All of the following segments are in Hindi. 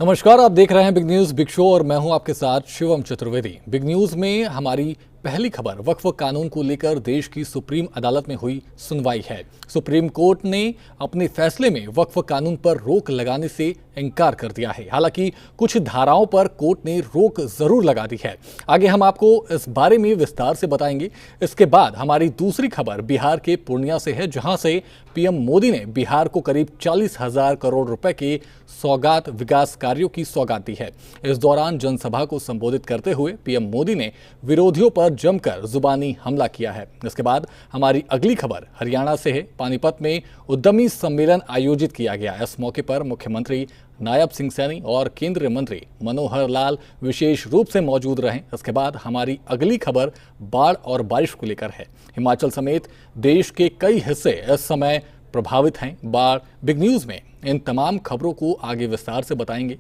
नमस्कार, आप देख रहे हैं बिग न्यूज बिग शो और मैं हूं आपके साथ शिवम चतुर्वेदी। बिग न्यूज में हमारी पहली खबर वक्फ कानून को लेकर देश की सुप्रीम अदालत में हुई सुनवाई है। सुप्रीम कोर्ट ने अपने फैसले में वक्फ कानून पर रोक लगाने से इनकार कर दिया है। हालांकि कुछ धाराओं पर कोर्ट ने रोक जरूर लगा दी है। आगे हम आपको इस बारे में विस्तार से बताएंगे। इसके बाद हमारी दूसरी खबर बिहार के पूर्णिया से है, जहां से पीएम मोदी ने बिहार को करीब 40,000 करोड़ रुपए के सौगात विकास कार्यों की सौगात दी है। इस दौरान जनसभा को संबोधित करते हुए पीएम मोदी ने विरोधियों पर जमकर जुबानी हमला किया है। इसके बाद हमारी अगली खबर हरियाणा से है। पानीपत में उद्यमी सम्मेलन आयोजित किया गया। इस मौके पर मुख्यमंत्री नायब सिंह सैनी और केंद्रीय मंत्री मनोहर लाल विशेष रूप से मौजूद रहे। इसके बाद हमारी अगली खबर बाढ़ और बारिश को लेकर है। हिमाचल समेत देश के कई हिस्से इस समय प्रभावित हैं। बाढ़ बिग न्यूज में इन तमाम खबरों को आगे विस्तार से बताएंगे।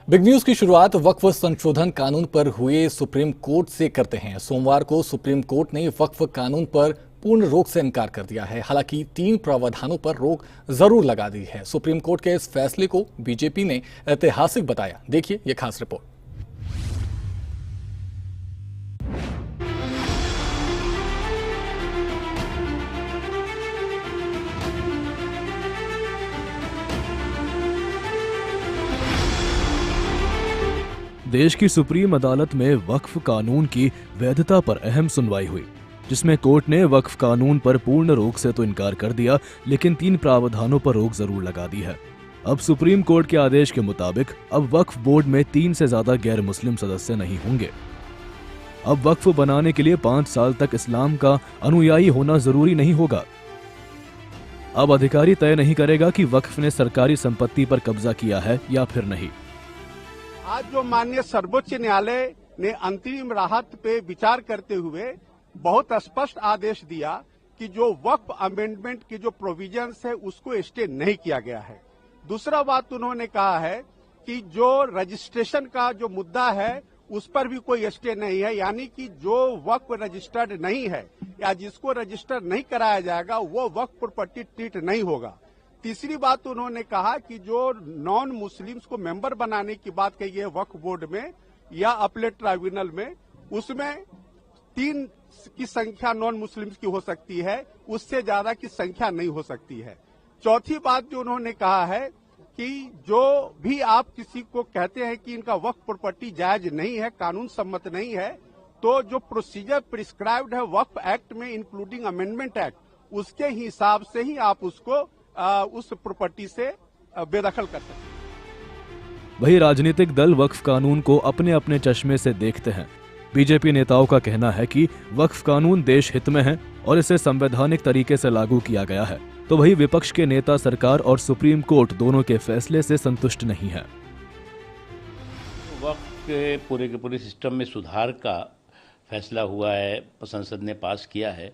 बिग न्यूज की शुरुआत वक्फ संशोधन कानून पर हुए सुप्रीम कोर्ट से करते हैं। सोमवार को सुप्रीम कोर्ट ने वक्फ कानून पर पूर्ण रोक से इनकार कर दिया है। हालांकि 3 प्रावधानों पर रोक जरूर लगा दी है। सुप्रीम कोर्ट के इस फैसले को बीजेपी ने ऐतिहासिक बताया। देखिए ये खास रिपोर्ट। देश की सुप्रीम अदालत में वक्फ कानून की वैधता पर अहम सुनवाई हुई, जिसमें कोर्ट ने वक्फ कानून पर पूर्ण रोक से तो इनकार कर दिया, लेकिन 3 प्रावधानों पर रोक जरूर लगा दी है। अब सुप्रीम कोर्ट के आदेश के मुताबिक अब वक्फ बोर्ड में 3 से ज्यादा गैर मुस्लिम सदस्य नहीं होंगे। अब वक्फ बनाने के लिए 5 साल तक इस्लाम का अनुयायी होना जरूरी नहीं होगा। अब अधिकारी तय नहीं करेगा कि वक्फ ने सरकारी संपत्ति पर कब्जा किया है या फिर नहीं। आज जो माननीय सर्वोच्च न्यायालय ने अंतरिम राहत पे विचार करते हुए बहुत स्पष्ट आदेश दिया कि जो वक्फ अमेंडमेंट की जो प्रोविजंस है उसको स्टे नहीं किया गया है। दूसरा बात उन्होंने कहा है कि जो रजिस्ट्रेशन का जो मुद्दा है उस पर भी कोई स्टे नहीं है, यानी कि जो वक्फ रजिस्टर्ड नहीं है या जिसको रजिस्टर नहीं कराया जाएगा वो वक्फ प्रॉपर्टी ट्रीट नहीं होगा। तीसरी बात उन्होंने कहा कि जो नॉन मुस्लिम्स को मेंबर बनाने की बात कही है वक्फ बोर्ड में या अपीलेट ट्राइब्यूनल में, उसमें 3 की संख्या नॉन मुस्लिम्स की हो सकती है, उससे ज्यादा की संख्या नहीं हो सकती है। चौथी बात जो उन्होंने कहा है कि जो भी आप किसी को कहते हैं कि इनका वक्फ प्रॉपर्टी जायज नहीं है, कानून सम्मत नहीं है, तो जो प्रोसीजर प्रिस्क्राइब्ड है वक्फ एक्ट में इंक्लूडिंग अमेंडमेंट एक्ट, उसके हिसाब से ही आप उसको उस प्रॉपर्टी से बेदखल कर सकते हैं। वही राजनीतिक दल वक्फ कानून को अपने अपने चश्मे से देखते हैं। बीजेपी नेताओं का कहना है कि वक्फ कानून देश हित में है और इसे संवैधानिक तरीके से लागू किया गया है, तो वही विपक्ष के नेता सरकार और सुप्रीम कोर्ट दोनों के फैसले से संतुष्ट नहीं है। वक्फ के पूरे सिस्टम में सुधार का फैसला हुआ है, संसद ने पास किया है,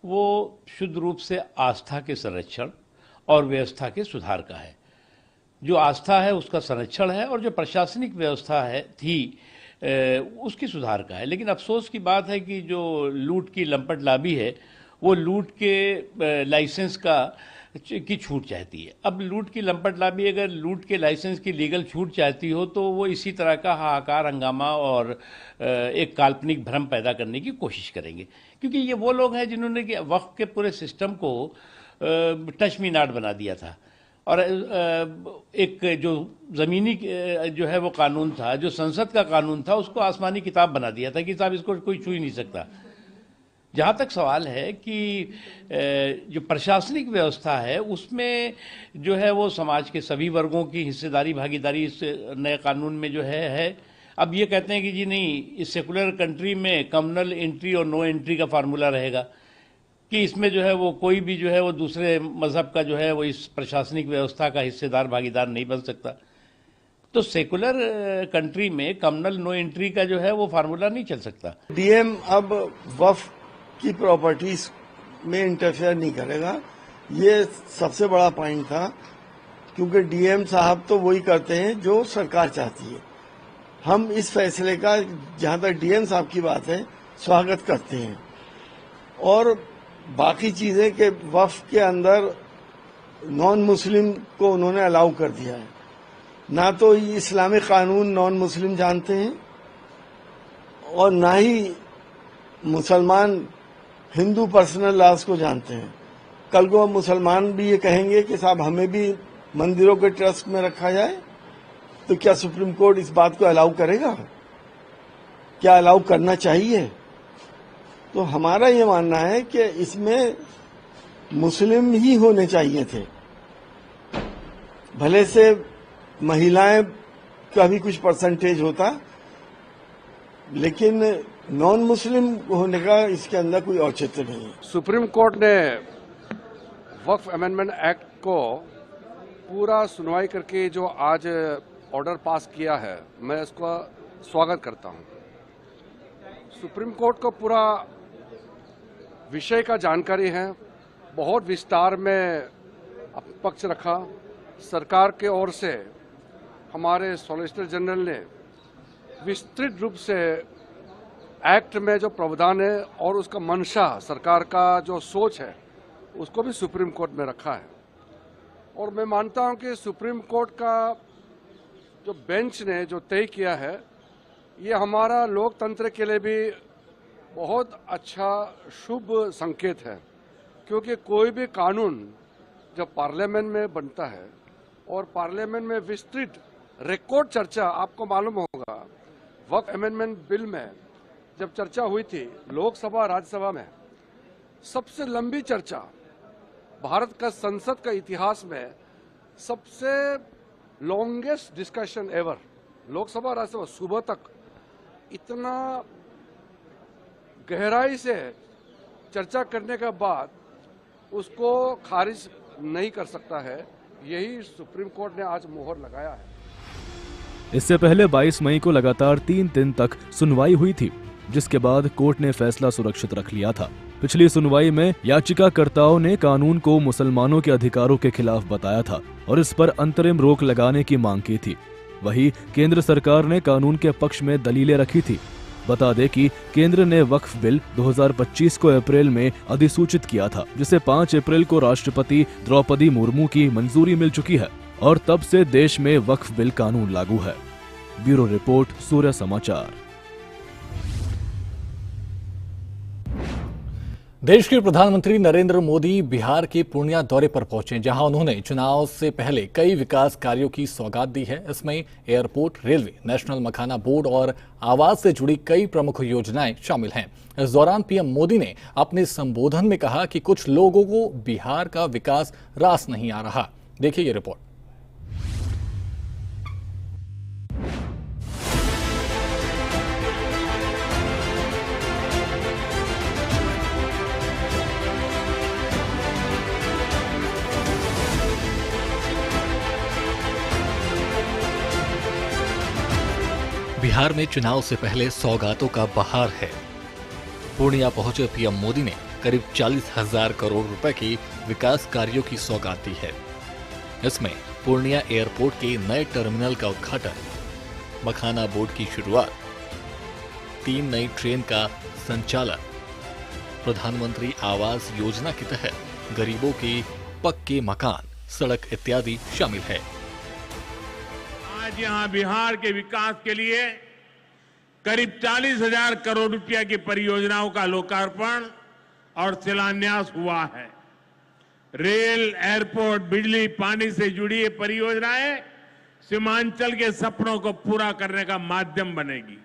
वो शुद्ध रूप से आस्था के संरक्षण और व्यवस्था के सुधार का है। जो आस्था है उसका संरक्षण है और जो प्रशासनिक व्यवस्था है उसकी सुधार का है। लेकिन अफसोस की बात है कि जो लूट की लंपट लाबी है वो लूट के लाइसेंस की छूट चाहती है। अब लूट की लंपट लाबी अगर लूट के लाइसेंस की लीगल छूट चाहती हो तो वो इसी तरह का हाहाकार, हंगामा और एक काल्पनिक भ्रम पैदा करने की कोशिश करेंगे, क्योंकि ये वो लोग हैं जिन्होंने वक्फ के पूरे सिस्टम को टच मी नॉट बना दिया था। और एक जो ज़मीनी जो है वो कानून था, जो संसद का कानून था, उसको आसमानी किताब बना दिया था कि साहब इसको कोई छू ही नहीं सकता। जहाँ तक सवाल है कि जो प्रशासनिक व्यवस्था है उसमें जो है वो समाज के सभी वर्गों की हिस्सेदारी, भागीदारी इस नए कानून में जो है। अब ये कहते हैं कि जी नहीं, इस सेकुलर कंट्री में कम्युनल एंट्री और नो एंट्री का फार्मूला रहेगा कि इसमें जो है वो कोई भी जो है वो दूसरे मजहब का जो है वो इस प्रशासनिक व्यवस्था का हिस्सेदार, भागीदार नहीं बन सकता। तो सेकुलर कंट्री में कम्युनल नो एंट्री का जो है वो फार्मूला नहीं चल सकता। डीएम अब वक्फ की प्रॉपर्टीज में इंटरफेयर नहीं करेगा, ये सबसे बड़ा पॉइंट था, क्योंकि डीएम साहब तो वही करते हैं जो सरकार चाहती है। हम इस फैसले का, जहां तक डीएम साहब की बात है, स्वागत करते हैं। और बाकी चीजें के वक्फ के अंदर नॉन मुस्लिम को उन्होंने अलाउ कर दिया है। ना तो इस्लामिक कानून नॉन मुस्लिम जानते हैं और ना ही मुसलमान हिंदू पर्सनल लॉज को जानते हैं। कल को मुसलमान भी ये कहेंगे कि साहब हमें भी मंदिरों के ट्रस्ट में रखा जाए, तो क्या सुप्रीम कोर्ट इस बात को अलाउ करेगा? क्या अलाउ करना चाहिए? तो हमारा ये मानना है कि इसमें मुस्लिम ही होने चाहिए थे। भले से महिलाएं का भी कुछ परसेंटेज होता, लेकिन नॉन मुस्लिम होने का इसके अंदर कोई औचित्य नहीं है। सुप्रीम कोर्ट ने वक्फ अमेंडमेंट एक्ट को पूरा सुनवाई करके जो आज ऑर्डर पास किया है, मैं इसका स्वागत करता हूं। सुप्रीम कोर्ट को पूरा विषय का जानकारी है, बहुत विस्तार में पक्ष रखा। सरकार के ओर से हमारे सॉलिसिटर जनरल ने विस्तृत रूप से एक्ट में जो प्रावधान है और उसका मंशा, सरकार का जो सोच है, उसको भी सुप्रीम कोर्ट में रखा है। और मैं मानता हूं कि सुप्रीम कोर्ट का जो बेंच ने जो तय किया है, ये हमारा लोकतंत्र के लिए भी बहुत अच्छा शुभ संकेत है, क्योंकि कोई भी कानून जब पार्लियामेंट में बनता है और पार्लियामेंट में विस्तृत रिकॉर्ड चर्चा, आपको मालूम होगा वक्फ अमेंडमेंट बिल में जब चर्चा हुई थी लोकसभा राज्यसभा में, सबसे लंबी चर्चा भारत का संसद का इतिहास में, सबसे longest discussion ever, Lok Sabha Rajya Sabha सुबह तक इतना गहराई से चर्चा करने के बाद उसको खारिज नहीं कर सकता है। यही सुप्रीम कोर्ट ने आज मोहर लगाया है। इससे पहले 22 मई को लगातार 3 दिन तक सुनवाई हुई थी, जिसके बाद कोर्ट ने फैसला सुरक्षित रख लिया था। पिछली सुनवाई में याचिकाकर्ताओं ने कानून को मुसलमानों के अधिकारों के खिलाफ बताया था और इस पर अंतरिम रोक लगाने की मांग की थी। वहीं केंद्र सरकार ने कानून के पक्ष में दलीलें रखी थी। बता दें कि केंद्र ने वक्फ बिल 2025 को अप्रैल में अधिसूचित किया था, जिसे 5 अप्रैल को राष्ट्रपति द्रौपदी मुर्मू की मंजूरी मिल चुकी है और तब से देश में वक्फ बिल कानून लागू है। ब्यूरो रिपोर्ट, सूर्य समाचार। देश के प्रधानमंत्री नरेंद्र मोदी बिहार के पूर्णिया दौरे पर पहुंचे, जहां उन्होंने चुनाव से पहले कई विकास कार्यों की सौगात दी है। इसमें एयरपोर्ट, रेलवे, नेशनल मखाना बोर्ड और आवास से जुड़ी कई प्रमुख योजनाएं शामिल हैं। इस दौरान पीएम मोदी ने अपने संबोधन में कहा कि कुछ लोगों को बिहार का विकास रास नहीं आ रहा। देखिए ये रिपोर्ट। बिहार में चुनाव से पहले सौगातों का बहार है। पूर्णिया पहुंचे पीएम मोदी ने करीब 40,000 करोड़ रुपए की विकास कार्यों की सौगात दी है। इसमें पूर्णिया एयरपोर्ट के नए टर्मिनल का उद्घाटन, मखाना बोर्ड की शुरुआत, 3 नई ट्रेन का संचालन, प्रधानमंत्री आवास योजना के तहत गरीबों के पक्के मकान, सड़क इत्यादि शामिल है। आज यहां बिहार के विकास के लिए करीब 40,000 करोड़ रुपया की परियोजनाओं का लोकार्पण और शिलान्यास हुआ है। रेल, एयरपोर्ट, बिजली, पानी से जुड़ी ये परियोजनाएं सीमांचल के सपनों को पूरा करने का माध्यम बनेगी।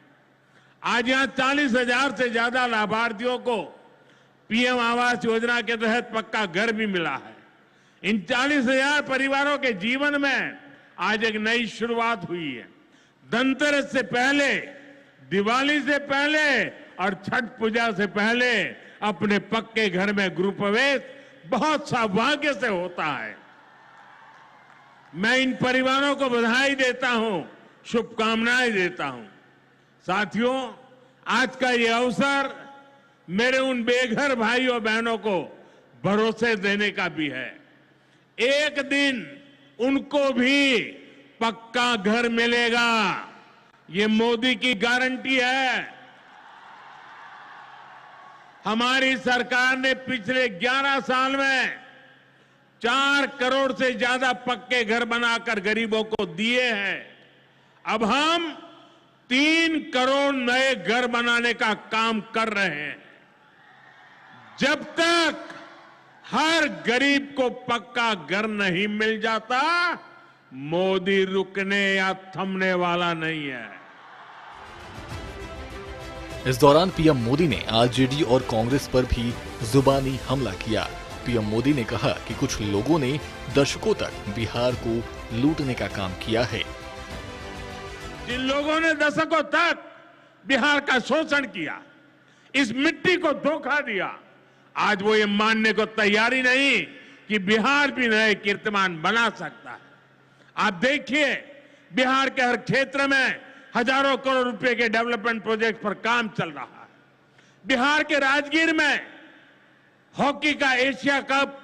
आज यहां 40,000 से ज्यादा लाभार्थियों को पीएम आवास योजना के तहत पक्का घर भी मिला है। इन 40,000 परिवारों के जीवन में आज एक नई शुरुआत हुई है। धनतेरस से पहले, दिवाली से पहले और छठ पूजा से पहले अपने पक्के घर में गृह प्रवेश बहुत सौभाग्य से होता है। मैं इन परिवारों को बधाई देता हूं शुभकामनाएं देता हूं। साथियों, आज का ये अवसर मेरे उन बेघर भाइयों बहनों को भरोसे देने का भी है। एक दिन उनको भी पक्का घर मिलेगा, ये मोदी की गारंटी है। हमारी सरकार ने पिछले 11 साल में 4 करोड़ से ज्यादा पक्के घर बनाकर गरीबों को दिए हैं। अब हम 3 करोड़ नए घर बनाने का काम कर रहे हैं। जब तक हर गरीब को पक्का घर नहीं मिल जाता, मोदी रुकने या थमने वाला नहीं है। इस दौरान पीएम मोदी ने आरजेडी और कांग्रेस पर भी जुबानी हमला किया। पीएम मोदी ने कहा कि कुछ लोगों ने दशकों तक बिहार को लूटने का काम किया है। जिन लोगों ने दशकों तक बिहार का शोषण किया, इस मिट्टी को धोखा दिया, आज वो ये मानने को तैयार ही नहीं कि बिहार भी नए कीर्तिमान बना सकता है। आप देखिए, बिहार के हर क्षेत्र में हजारों करोड़ रुपए के डेवलपमेंट प्रोजेक्ट पर काम चल रहा है। बिहार के राजगीर में हॉकी का एशिया कप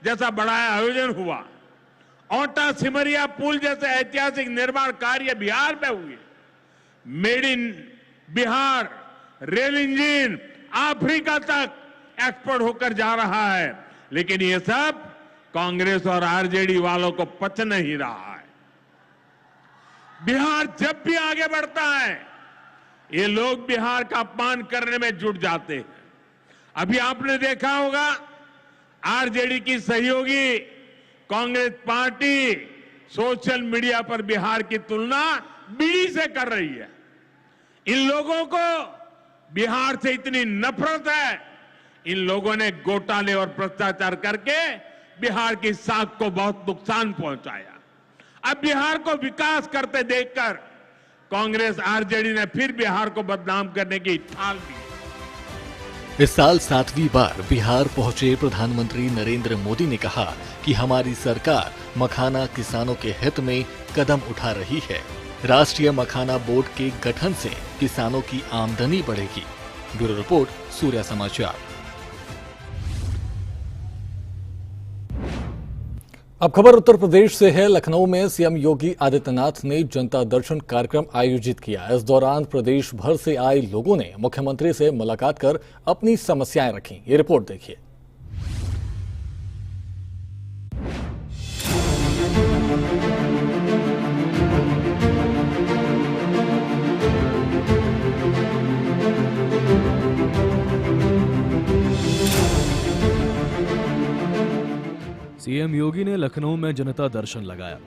जैसा बड़ा आयोजन हुआ। ओटा सिमरिया पुल जैसे ऐतिहासिक निर्माण कार्य बिहार में हुए। Made in Bihar rail engine Africa तक एक्सपोर्ट होकर जा रहा है। लेकिन ये सब कांग्रेस और आरजेडी वालों को पच नहीं रहा है। बिहार जब भी आगे बढ़ता है, ये लोग बिहार का अपमान करने में जुट जाते हैं। अभी आपने देखा होगा, आरजेडी की सहयोगी कांग्रेस पार्टी सोशल मीडिया पर बिहार की तुलना बीड़ी से कर रही है। इन लोगों को बिहार से इतनी नफरत है, इन लोगों ने घोटाले और भ्रष्टाचार करके बिहार की साख को बहुत नुकसान पहुंचाया। अब बिहार को विकास करते देखकर कांग्रेस आरजेडी ने फिर बिहार को बदनाम करने की ठान ली। इस साल 7वीं बार बिहार पहुंचे प्रधानमंत्री नरेंद्र मोदी ने कहा कि हमारी सरकार मखाना किसानों के हित में कदम उठा रही है। राष्ट्रीय मखाना बोर्ड के गठन से किसानों की आमदनी बढ़ेगी। ब्यूरो रिपोर्ट, सूर्य समाचार। अब खबर उत्तर प्रदेश से है। लखनऊ में सीएम योगी आदित्यनाथ ने जनता दर्शन कार्यक्रम आयोजित किया। इस दौरान प्रदेश भर से आए लोगों ने मुख्यमंत्री से मुलाकात कर अपनी समस्याएं रखी। ये रिपोर्ट देखिए। सीएम योगी ने लखनऊ में जनता दर्शन लगाया।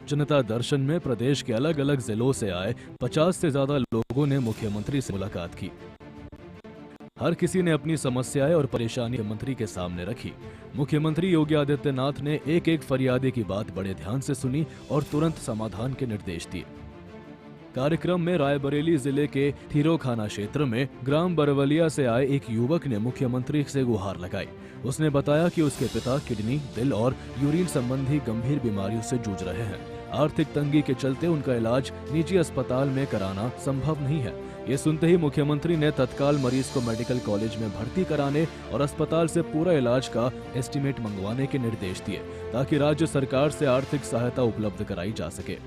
जनता दर्शन में प्रदेश के अलग अलग जिलों से आए 50 से ज्यादा लोगों ने मुख्यमंत्री से मुलाकात की। हर किसी ने अपनी समस्याएं और परेशानी मंत्री के सामने रखी। मुख्यमंत्री योगी आदित्यनाथ ने एक एक फरियादी की बात बड़े ध्यान से सुनी और तुरंत समाधान के निर्देश दिए। कार्यक्रम में रायबरेली जिले के थीरोखाना क्षेत्र में ग्राम बरवलिया से आए एक युवक ने मुख्यमंत्री से गुहार लगाई। उसने बताया कि उसके पिता किडनी, दिल और यूरिन संबंधी गंभीर बीमारियों से जूझ रहे हैं। आर्थिक तंगी के चलते उनका इलाज निजी अस्पताल में कराना संभव नहीं है। ये सुनते ही मुख्यमंत्री ने तत्काल मरीज को मेडिकल कॉलेज में भर्ती कराने और अस्पताल से पूरा इलाज का एस्टीमेट मंगवाने के निर्देश दिए, ताकि राज्य सरकार से आर्थिक सहायता उपलब्ध कराई जा सके।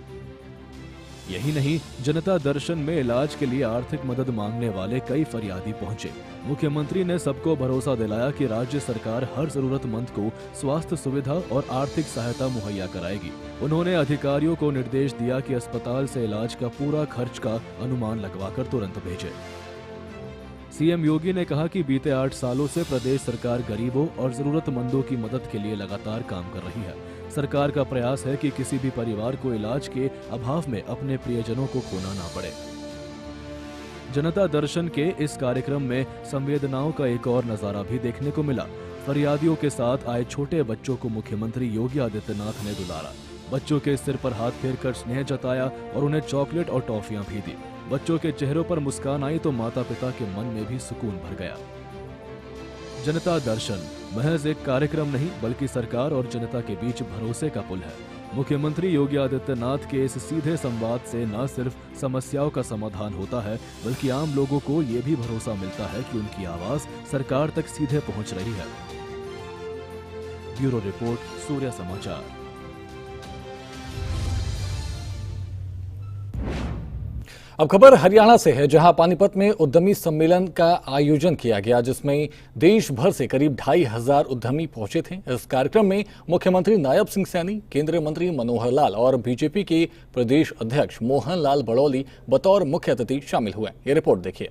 यही नहीं, जनता दर्शन में इलाज के लिए आर्थिक मदद मांगने वाले कई फरियादी पहुंचे। मुख्यमंत्री ने सबको भरोसा दिलाया कि राज्य सरकार हर जरूरतमंद को स्वास्थ्य सुविधा और आर्थिक सहायता मुहैया कराएगी। उन्होंने अधिकारियों को निर्देश दिया कि अस्पताल से इलाज का पूरा खर्च का अनुमान लगवाकर तुरंत भेजे। सीएम योगी ने कहा कि बीते 8 सालों से प्रदेश सरकार गरीबों और जरूरतमंदों की मदद के लिए लगातार काम कर रही है। सरकार का प्रयास है कि किसी भी परिवार को इलाज के अभाव में अपने प्रियजनों को खोना ना पड़े। जनता दर्शन के इस कार्यक्रम में संवेदनाओं का एक और नजारा भी देखने को मिला। फरियादियों के साथ आए छोटे बच्चों को मुख्यमंत्री योगी आदित्यनाथ ने दुलारा। बच्चों के सिर पर हाथ फेरकर स्नेह जताया और उन्हें चॉकलेट और टॉफियां भी दी। बच्चों के चेहरों पर मुस्कान आई तो माता पिता के मन में भी सुकून भर गया। जनता दर्शन महज एक कार्यक्रम नहीं, बल्कि सरकार और जनता के बीच भरोसे का पुल है। मुख्यमंत्री योगी आदित्यनाथ के इस सीधे संवाद से न सिर्फ समस्याओं का समाधान होता है, बल्कि आम लोगों को ये भी भरोसा मिलता है कि उनकी आवाज सरकार तक सीधे पहुंच रही है। ब्यूरो रिपोर्ट, सूर्य समाचार। अब खबर हरियाणा से है, जहां पानीपत में उद्यमी सम्मेलन का आयोजन किया गया, जिसमें देश भर से करीब 2500 उद्यमी पहुंचे थे। इस कार्यक्रम में मुख्यमंत्री नायब सिंह सैनी, केंद्रीय मंत्री मनोहर लाल और बीजेपी के प्रदेश अध्यक्ष मोहन लाल बड़ौली बतौर मुख्य अतिथि शामिल हुए। ये रिपोर्ट देखिए।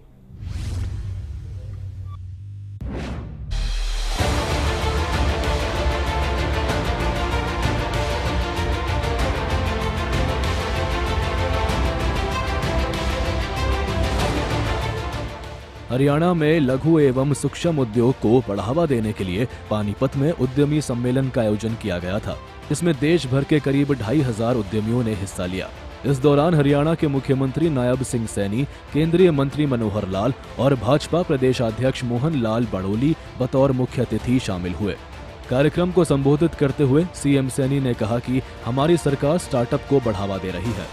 हरियाणा में लघु एवं सूक्ष्म उद्योग को बढ़ावा देने के लिए पानीपत में उद्यमी सम्मेलन का आयोजन किया गया था। इसमें देश भर के करीब 2500 उद्यमियों ने हिस्सा लिया। इस दौरान हरियाणा के मुख्यमंत्री नायब सिंह सैनी, केंद्रीय मंत्री मनोहर लाल और भाजपा प्रदेशाध्यक्ष मोहन लाल बड़ौली बतौर मुख्य अतिथि शामिल हुए। कार्यक्रम को संबोधित करते हुए सीएम सैनी ने कहा कि हमारी सरकार स्टार्टअप को बढ़ावा दे रही है।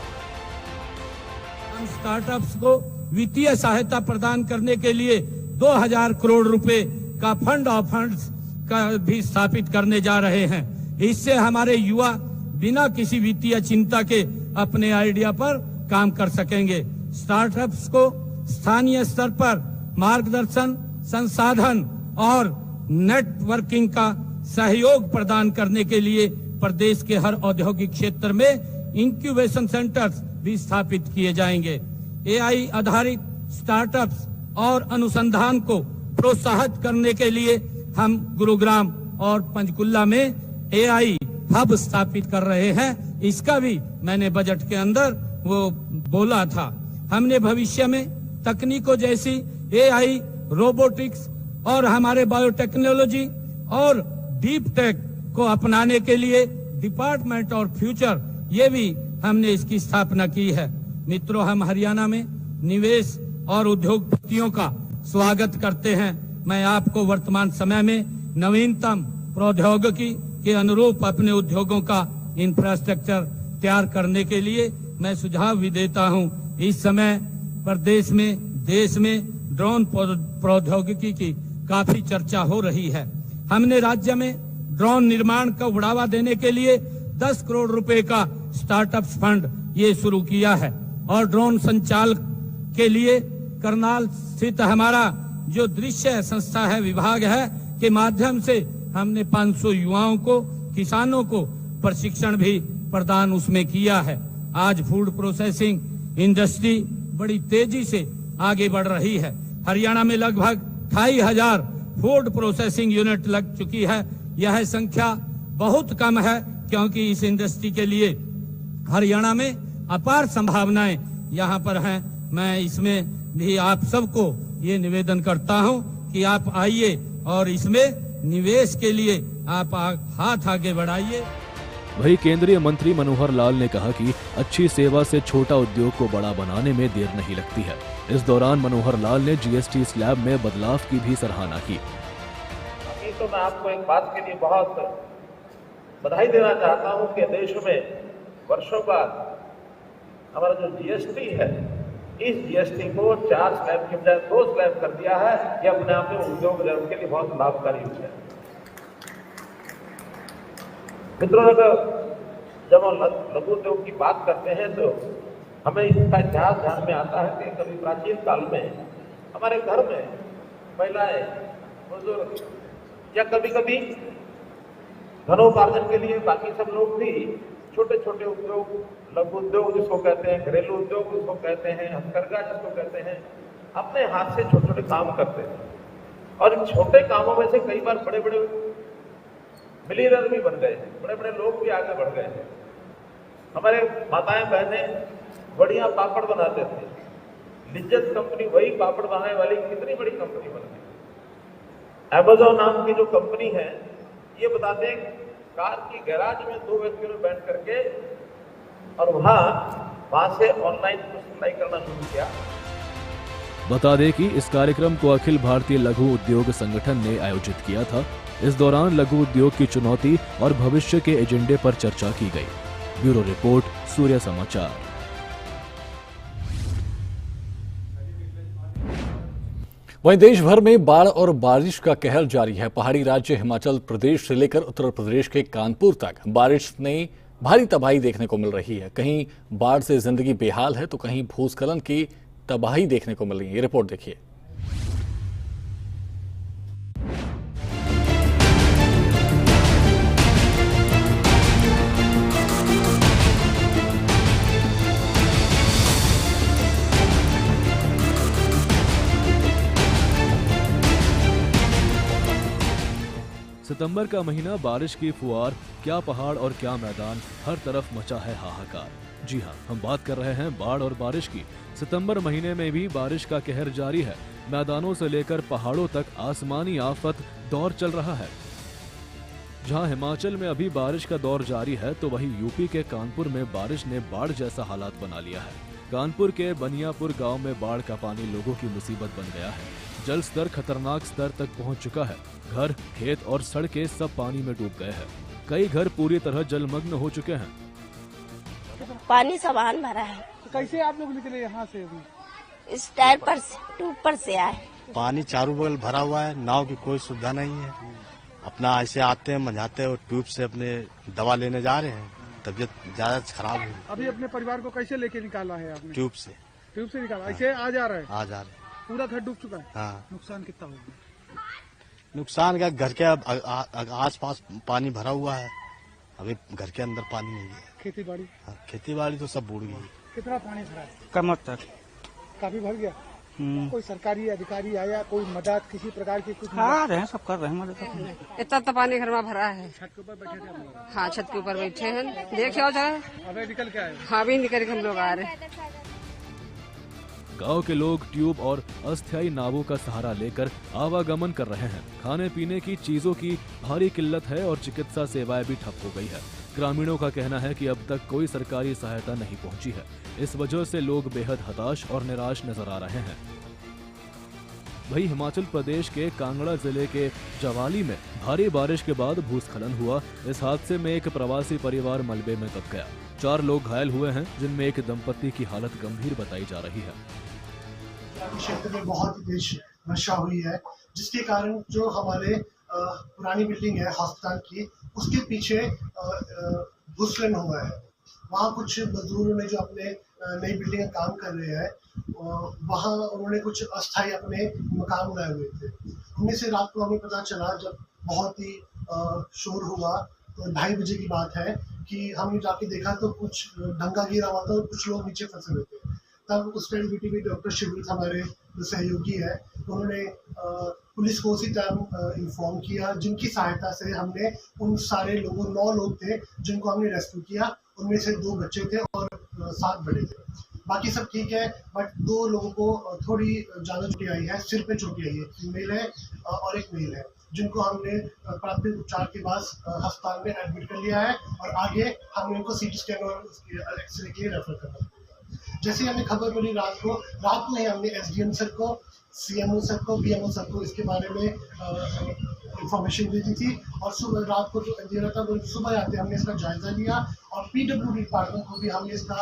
हम स्टार्टअप्स को वित्तीय सहायता प्रदान करने के लिए 2000 करोड़ रुपए का फंड ऑफ फंड्स का भी स्थापित करने जा रहे हैं। इससे हमारे युवा बिना किसी वित्तीय चिंता के अपने आइडिया पर काम कर सकेंगे। स्टार्टअप्स को स्थानीय स्तर पर मार्गदर्शन, संसाधन और नेटवर्किंग का सहयोग प्रदान करने के लिए प्रदेश के हर औद्योगिक क्षेत्र में इंक्यूबेशन सेंटर्स भी स्थापित किए जाएंगे। एआई आधारित स्टार्टअप्स और अनुसंधान को प्रोत्साहित करने के लिए हम गुरुग्राम और पंचकुला में एआई हब स्थापित कर रहे हैं। इसका भी मैंने बजट के अंदर वो बोला था। हमने भविष्य में तकनीकों जैसी एआई, रोबोटिक्स और हमारे बायोटेक्नोलॉजी और डीप टेक को अपनाने के लिए डिपार्टमेंट और फ्यूचर, ये भी हमने इसकी स्थापना की है। मित्रों, हम हरियाणा में निवेश और उद्योगपतियों का स्वागत करते हैं। मैं आपको वर्तमान समय में नवीनतम प्रौद्योगिकी के अनुरूप अपने उद्योगों का इंफ्रास्ट्रक्चर तैयार करने के लिए मैं सुझाव भी देता हूं। इस समय प्रदेश में, देश में ड्रोन प्रौद्योगिकी की काफी चर्चा हो रही है। हमने राज्य में ड्रोन निर्माण को बढ़ावा देने के लिए 10 करोड़ रुपए का स्टार्टअप फंड ये शुरू किया है और ड्रोन संचाल के लिए करनाल स्थित हमारा जो दृश्य संस्था है, विभाग है, के माध्यम से हमने 500 युवाओं को, किसानों को प्रशिक्षण भी प्रदान उसमें किया है। आज फूड प्रोसेसिंग इंडस्ट्री बड़ी तेजी से आगे बढ़ रही है। हरियाणा में लगभग 2500 फूड प्रोसेसिंग यूनिट लग चुकी है। यह संख्या बहुत कम है क्योंकि इस इंडस्ट्री के लिए हरियाणा में अपार संभावनाएं यहाँ पर हैं। मैं इसमें भी आप सबको ये निवेदन करता हूँ कि आप आइए और इसमें निवेश के लिए आप हाथ आगे बढ़ाइए। वहीं केंद्रीय मंत्री मनोहर लाल ने कहा कि अच्छी सेवा से छोटा उद्योग को बड़ा बनाने में देर नहीं लगती है। इस दौरान मनोहर लाल ने जीएसटी स्लैब में बदलाव की भी सराहना की। अभी तो मैं आपको एक बात के लिए बहुत बधाई देना चाहता हूं कि देश में वर्षों बाद हमारा जो जीएसटी है, इस जीएसटी को 4 स्लैब की बजाय 2 स्लैब कर दिया है। यह अपने आप में उद्योग जगत के लिए बहुत लाभकारी है। मित्रों, जब हम लघु उद्योग की बात करते हैं तो हमें इसका इतिहास ध्यान में आता है कि कभी प्राचीन काल में हमारे घर में महिलाएं, बुजुर्ग या कभी कभी धनोपार्जन के लिए बाकी सब लोग भी छोटे छोटे उद्योग, लघु उद्योग जिसको कहते हैं, घरेलू उद्योग जिसको कहते हैं, हथकरघा जिसको कहते हैं, अपने हाथ से छोटे छोटे काम करते हैं। और इन छोटे कामों में से कई बार बड़े बड़े मिलियनर भी बन गए, बड़े बड़े लोग भी आगे बढ़ गए हैं। हमारे माताएं बहनें बढ़िया पापड़ बनाते थे। लिज्जत कंपनी वही पापड़ बनाने वाली कितनी बड़ी कंपनी बन गई। अमेज़न नाम की जो कंपनी है, ये बताते हैं कार की गैराज में 2 व्यक्तियों ने बैठ करके और वहां से ऑनलाइन सप्लाई करना शुरू किया। बता दें कि इस कार्यक्रम को अखिल भारतीय लघु उद्योग संगठन ने आयोजित किया था। इस दौरान लघु उद्योग की चुनौती और भविष्य के एजेंडे पर चर्चा की गई। ब्यूरो रिपोर्ट, सूर्य समाचार। वहीं देश भर में बाढ़ और बारिश का कहर जारी है। पहाड़ी राज्य हिमाचल प्रदेश से लेकर उत्तर प्रदेश के कानपुर तक बारिश ने भारी तबाही देखने को मिल रही है। कहीं बाढ़ से जिंदगी बेहाल है तो कहीं भूस्खलन की तबाही देखने को मिल रही है। ये रिपोर्ट देखिए। सितंबर का महीना, बारिश की फुहार, क्या पहाड़ और क्या मैदान, हर तरफ मचा है हाहाकार। जी हां, हम बात कर रहे हैं बाढ़ और बारिश की। सितंबर महीने में भी बारिश का कहर जारी है। मैदानों से लेकर पहाड़ों तक आसमानी आफत दौर चल रहा है। जहां हिमाचल में अभी बारिश का दौर जारी है तो वहीं यूपी के कानपुर में बारिश ने बाढ़ जैसा हालात बना लिया है। कानपुर के बनियापुर गांव में बाढ़ का पानी लोगों की मुसीबत बन गया है। जल स्तर खतरनाक स्तर तक पहुंच चुका है। घर, खेत और सड़कें सब पानी में डूब गए हैं। कई घर पूरी तरह जलमग्न हो चुके हैं। पानी सामान भरा है। तो कैसे आप लोग निकले यहाँ से? अभी इस टायर पर से, टूब पर से आए। पानी चारों बगल भरा हुआ है, नाव की कोई सुविधा नहीं है। अपना ऐसे आते हैं, मंझाते हैं और ट्यूब से अपने दवा लेने जा रहे हैं। तबीयत ज्यादा खराब है। अभी अपने परिवार को कैसे लेके निकाला है आपने? ट्यूब से। ट्यूब से निकाला? ऐसे आ जा रहे हैं? आ जा रहे। पूरा घर डूब चुका है? हाँ। नुकसान कितना होगा? नुकसान क्या, घर के आस पास पानी भरा हुआ है। अभी घर के अंदर पानी नहीं है। खेती बाड़ी? हाँ, खेती बाड़ी तो सब बूढ़ गई। कितना पानी भरा है? कमर तक। काफी भर गया? कोई सरकारी अधिकारी आया, कोई मदद किसी प्रकार की? कुछ आ रहे हैं, सब कर रहे हैं मदद। इतना तो पानी घर में भरा है। छत के ऊपर बैठे थे? हाँ, छत के ऊपर बैठे हैं। देखे हो जाए। अबे निकल के आए? हाँ, भी निकल के हम लोग आ रहे हैं। गांव के लोग ट्यूब और अस्थायी नावों का सहारा लेकर आवागमन कर रहे हैं। खाने पीने की चीजों की भारी किल्लत है और चिकित्सा सेवाएं भी ठप हो गई है। ग्रामीणों का कहना है कि अब तक कोई सरकारी सहायता नहीं पहुंची है। इस वजह से लोग बेहद हताश और निराश नजर आ रहे हैं। वहीं हिमाचल प्रदेश के कांगड़ा जिले के जवाली में भारी बारिश के बाद भूस्खलन हुआ। इस हादसे में एक प्रवासी परिवार मलबे में दब गया। 4 लोग घायल हुए हैं, जिनमें एक दंपति की हालत गंभीर बताई जा रही है। क्षेत्र में बहुत तेज वर्षा हुई है, जिसके कारण जो हमारे पुरानी बिल्डिंग है अस्पताल की, उसके पीछे भूस्खलन हुआ है। वहाँ कुछ मजदूरों ने जो अपने नई बिल्डिंग का काम कर रहे हैं, वहाँ उन्होंने कुछ अस्थायी अपने मकान बनाए हुए थे। उनमें से रात को हमें पता चला, जब बहुत ही शोर हुआ तो 2:30 बजे की बात है कि हमने जाके देखा तो कुछ ढंगा गिरा हुआ था और कुछ लोग नीचे फंसे हुए थे। तब उस टाइम बीटीवी डॉक्टर शिविर हमारे जो सहयोगी है, उन्होंने पुलिस को उसी टाइम इन्फॉर्म किया, जिनकी सहायता से हमने उन सारे लोगों, 9 लोग थे जिनको हमने रेस्क्यू किया। उनमें से 2 बच्चे थे और 7 बड़े थे। बाकी सब ठीक है, बट 2 लोगों को थोड़ी ज्यादा चोटें आई है, सिर पे चोटें आई है। फीमेल है और एक मेल है, जिनको हमने प्राथमिक उपचार के बाद अस्पताल में एडमिट कर लिया है और आगे हमने उनको सीटी स्कैन और एक्सरे के लिए रेफर करना है। जैसे हमें खबर मिली रात को ही हमने एसडीएम सर को, सीएमओ सर को, बीएमओ सर को इसके बारे में इंफॉर्मेशन दे दी थी। और सुबह रात को जो अंधेरा था, वो सुबह आते हमने इसका जायजा लिया और पीडब्ल्यूडी डिपार्टमेंट को भी हमने इसका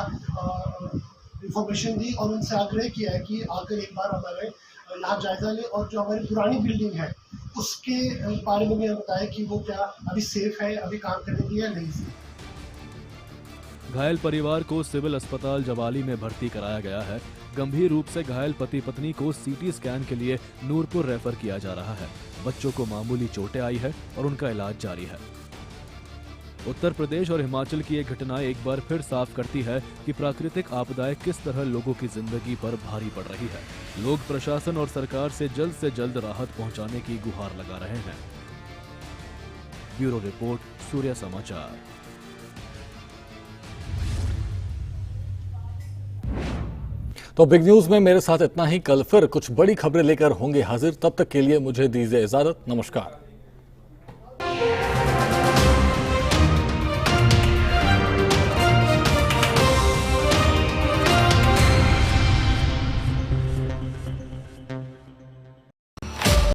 इंफॉर्मेशन दी और उनसे आग्रह किया है कि आकर एक बार हमारे यहाँ जायजा ले और जो हमारी पुरानी बिल्डिंग है उसके बारे में भी हमें बताया कि वो क्या अभी सेफ है, अभी काम करने की या नहीं सेफ। घायल परिवार को सिविल अस्पताल जवाली में भर्ती कराया गया है। गंभीर रूप से घायल पति पत्नी को सीटी स्कैन के लिए नूरपुर रेफर किया जा रहा है। बच्चों को मामूली चोटें आई है और उनका इलाज जारी है। उत्तर प्रदेश और हिमाचल की एक घटना एक बार फिर साफ करती है कि प्राकृतिक आपदाएं किस तरह लोगों की जिंदगी पर भारी पड़ रही है। लोग प्रशासन और सरकार से जल्द राहत पहुंचाने की गुहार लगा रहे हैं। ब्यूरो रिपोर्ट, सूर्य समाचार। तो बिग न्यूज में मेरे साथ इतना ही। कल फिर कुछ बड़ी खबरें लेकर होंगे हाजिर। तब तक के लिए मुझे दीजिए इजाजत। नमस्कार।